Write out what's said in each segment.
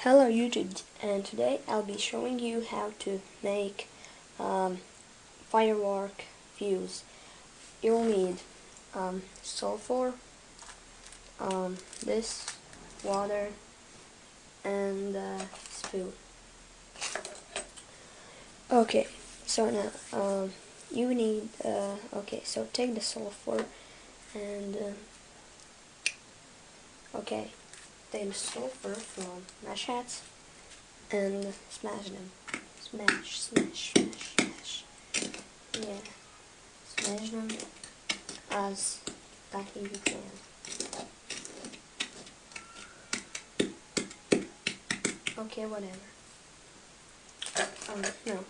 Hello YouTube, and today I'll be showing you how to make firework fuse. You'll need sulfur, this, water, and spoon. Okay, so now you need, so take the sulfur and take the sulfur from mesh hats and smash them. Smash, smash, smash, smash. Yeah, smash them as tightly you can. Okay, whatever. No.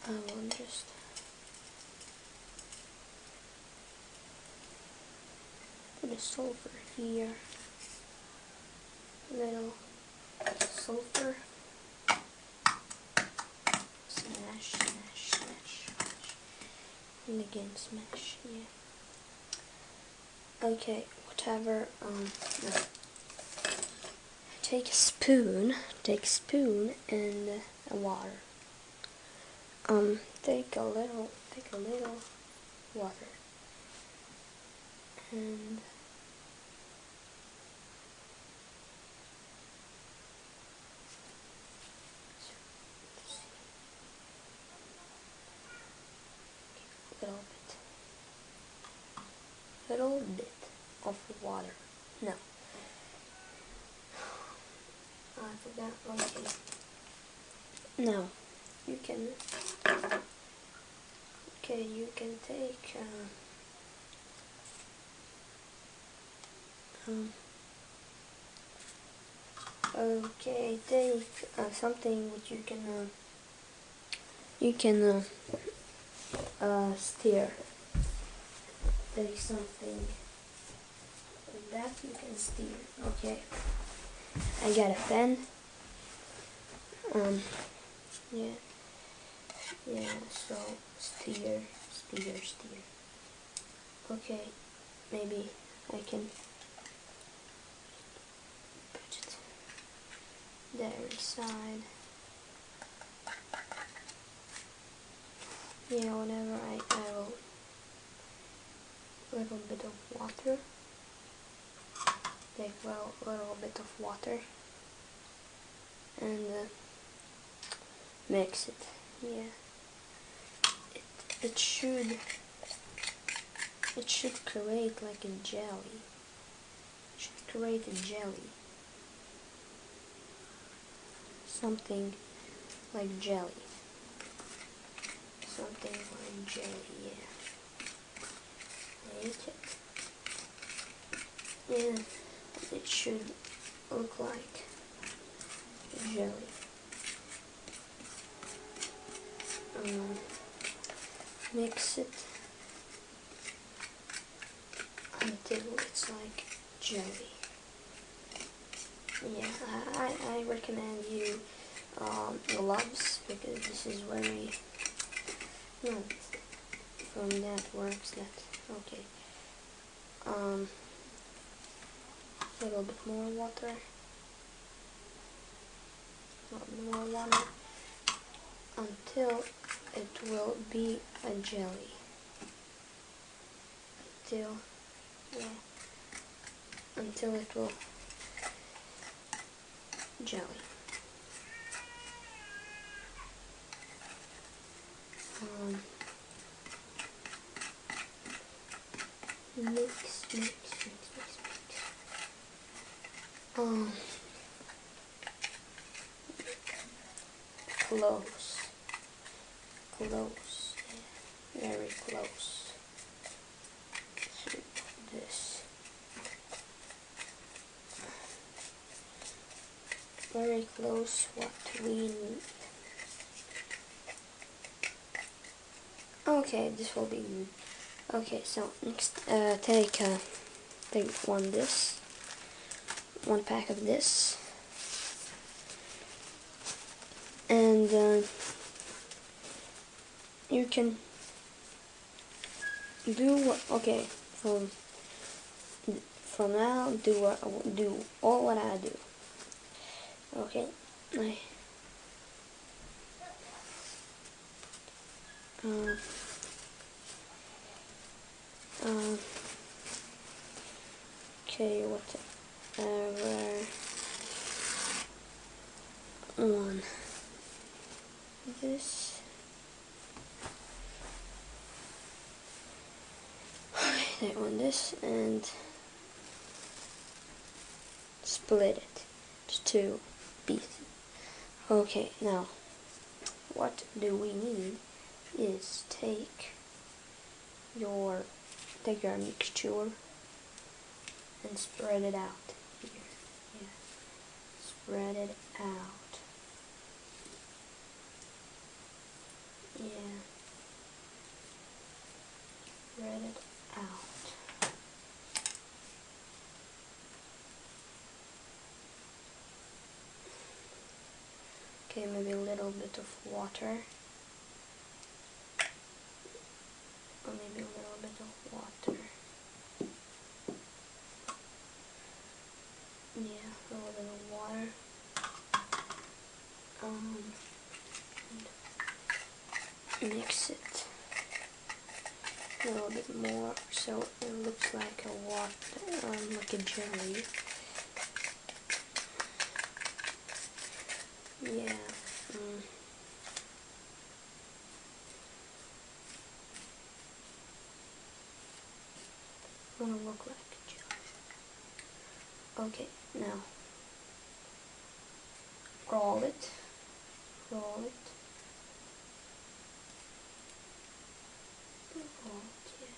I will just put the sulfur here. Little sulfur. Smash, smash, smash, smash. And again smash, yeah. Okay, whatever, no. Take a spoon and water. Take a little water. And little bit of water. No, I forgot. Okay. Now you can. Okay, you can take. Okay, take something which you can steer. Take something like that you can steer. Okay, I got a pen. Yeah, so steer. Okay, maybe I can put it there inside. Yeah, whenever I will little bit of water. Take a little bit of water and mix it. Yeah, it should create like a jelly. It should create a jelly. Something like jelly. Something like jelly, yeah. Make it. Yeah, it should look like jelly. Mix it until it's like jelly. Yeah, I recommend you gloves, because this is very, no, from that works that. Okay, a little bit more water, until it will be a jelly. Until it will jelly. Mix. Close, yeah, very close to this. Very close what we need. Okay, this will be good. Okay, so next take one pack of this, and you can do from now, do all what I do. Okay, okay, whatever on this. Okay, on this and split it to 2 pieces. Okay, now what do we need is take your mixture and spread it out here. Yeah, spread it out. Yeah, spread it out. Okay, maybe a little bit of water. Or maybe a little bit of water. Yeah, a little bit of water. And mix it a little bit more so it looks like a water, like a jelly. Yeah. Wanna look like a jelly. Okay, now roll it. Roll it. Roll it, yeah.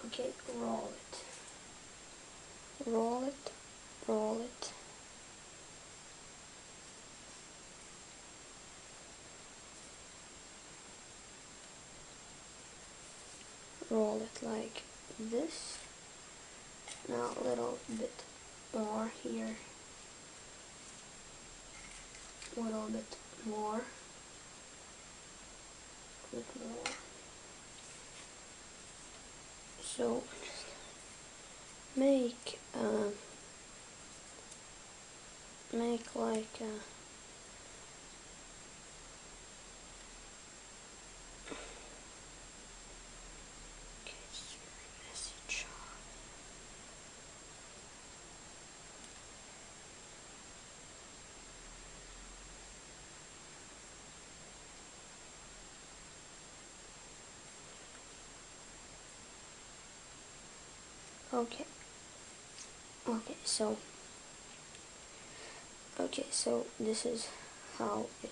Okay, roll it. Roll it. Roll it. Roll it like this. Now a little bit more here. A little bit more. A bit more. So make like okay, it's very messy job. Okay. Okay, so this is how it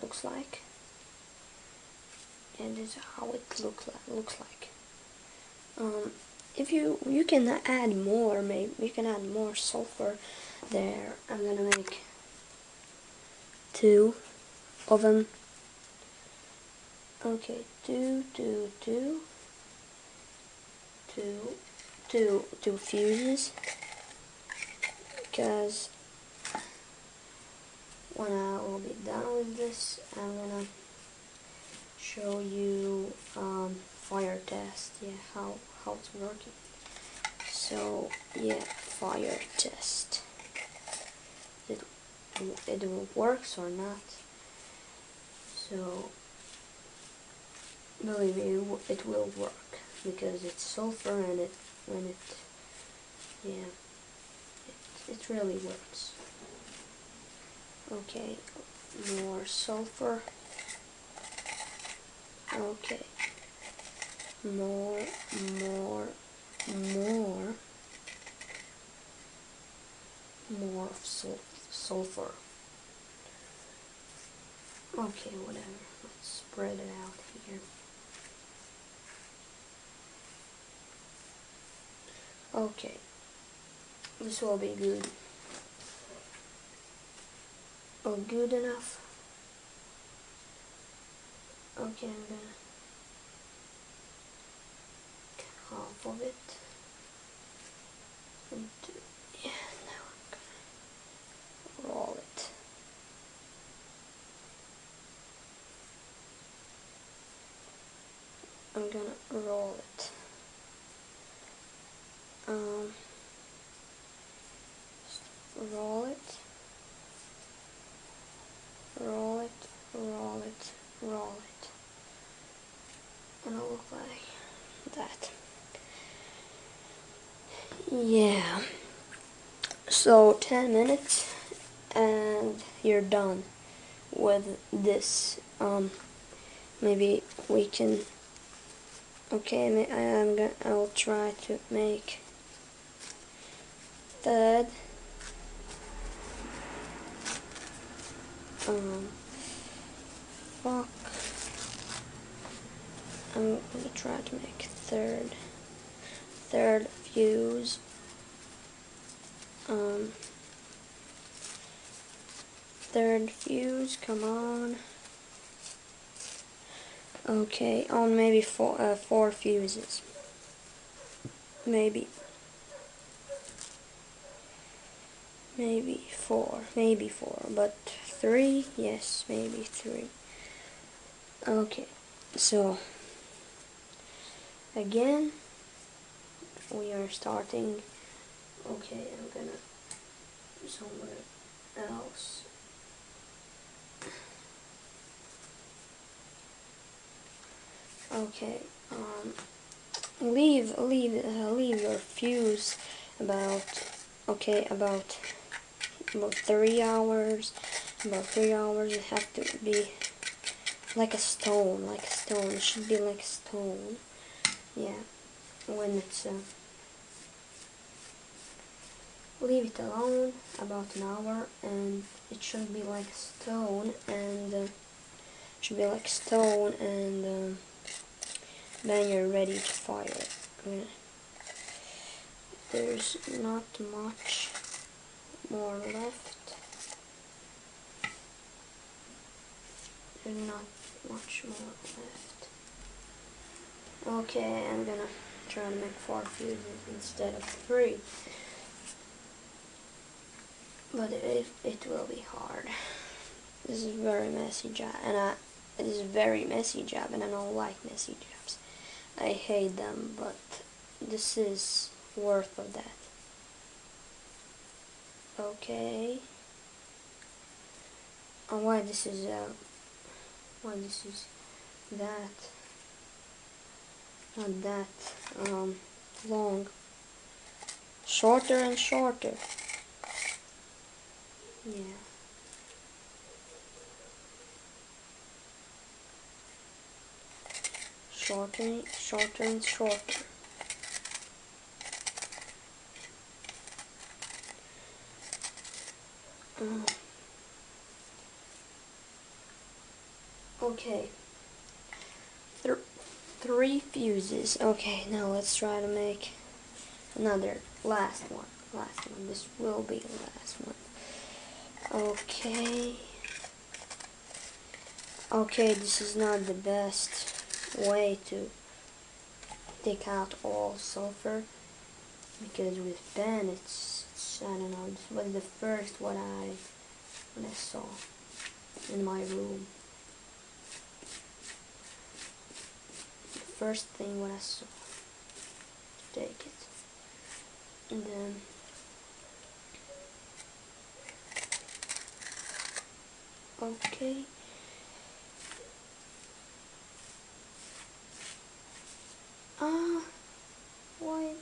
looks like, and this is how it looks like. If you can add more, maybe you can add more sulfur there. I'm gonna make 2 of them. Okay, two fuses, because when I will be done with this, I'm gonna show you fire test. Yeah, how it's working. So yeah, fire test. It works or not. So believe me, it will work because it's sulfur and it really works. Okay, more sulfur. Okay, more of sulfur. Okay, whatever. Let's spread it out here. Okay, this will be good. Oh, good enough. Okay, I'm gonna half of it. roll it. Roll it, roll it, roll it, roll it. And it'll look like that. Yeah. So 10 minutes and you're done with this. Maybe we can. Okay, I'll try to make that. Fuck. I'm gonna try to make third fuse. Third fuse, come on. Okay, on maybe four fuses. Maybe four, but three, yes, maybe three. Okay, so again, we are starting. Okay, I'm gonna somewhere else. Okay, leave your fuse about 3 hours. About 3 hours. It have to be like a stone. It should be like a stone. Yeah. When it's leave it alone about an hour, and it should be like stone, and then you're ready to fire it. There's not much more left. There's not much more left. Okay, I'm gonna try to make 4 fuses instead of 3. But it will be hard. This is a very messy job, and I don't like messy jobs. I hate them, but this is worth of that. Okay. And why this is that? Not that long. Shorter and shorter. Yeah. Shorter and shorter. Okay. 3 fuses. Okay, now let's try to make another last one. This will be the last one. Okay. Okay, this is not the best way to take out all sulfur, because with pen it's I don't know, this was the first what I saw in my room. The first thing what I saw. Take it. And then okay. What?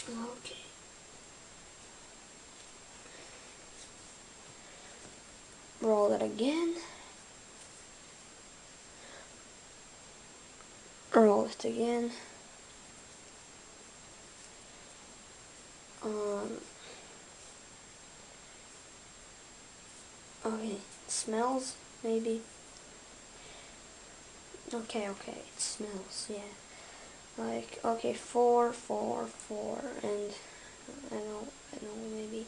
Okay. Roll it again. Roll it again. Okay, it smells maybe. Okay, it smells, yeah. Like, okay, 4, 4, 4, and I know, maybe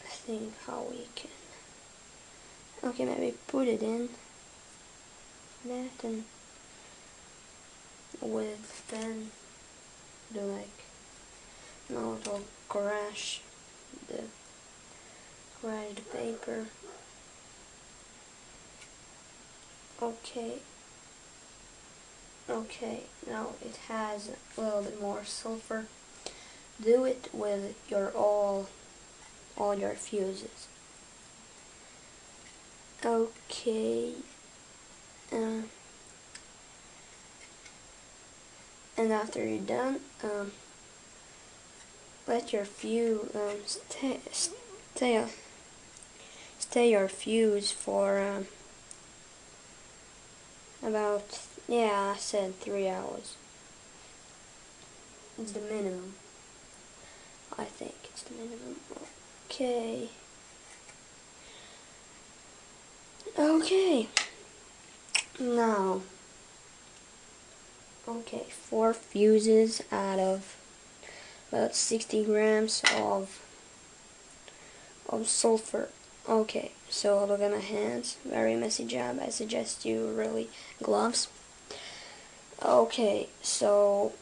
think how we can, okay, maybe put it in that, and with pen, do like, no, it'll crash the paper. Okay, now it has a little bit more sulfur. Do it with your all your fuses. Okay, and after you're done, let your fuse stay your fuse for about, yeah, I said 3 hours. It's the minimum. I think it's the minimum. Okay. Okay. Now, okay, 4 fuses out of about 60 grams of sulfur. Okay, so look at my hands. Very messy job. I suggest you really gloves. Okay, so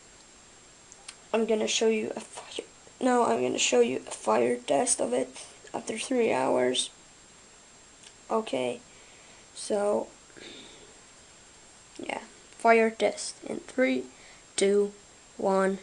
I'm gonna show you a fire. No, I'm gonna show you a fire test of it after 3 hours. Okay, so yeah, fire test in 3, 2, 1.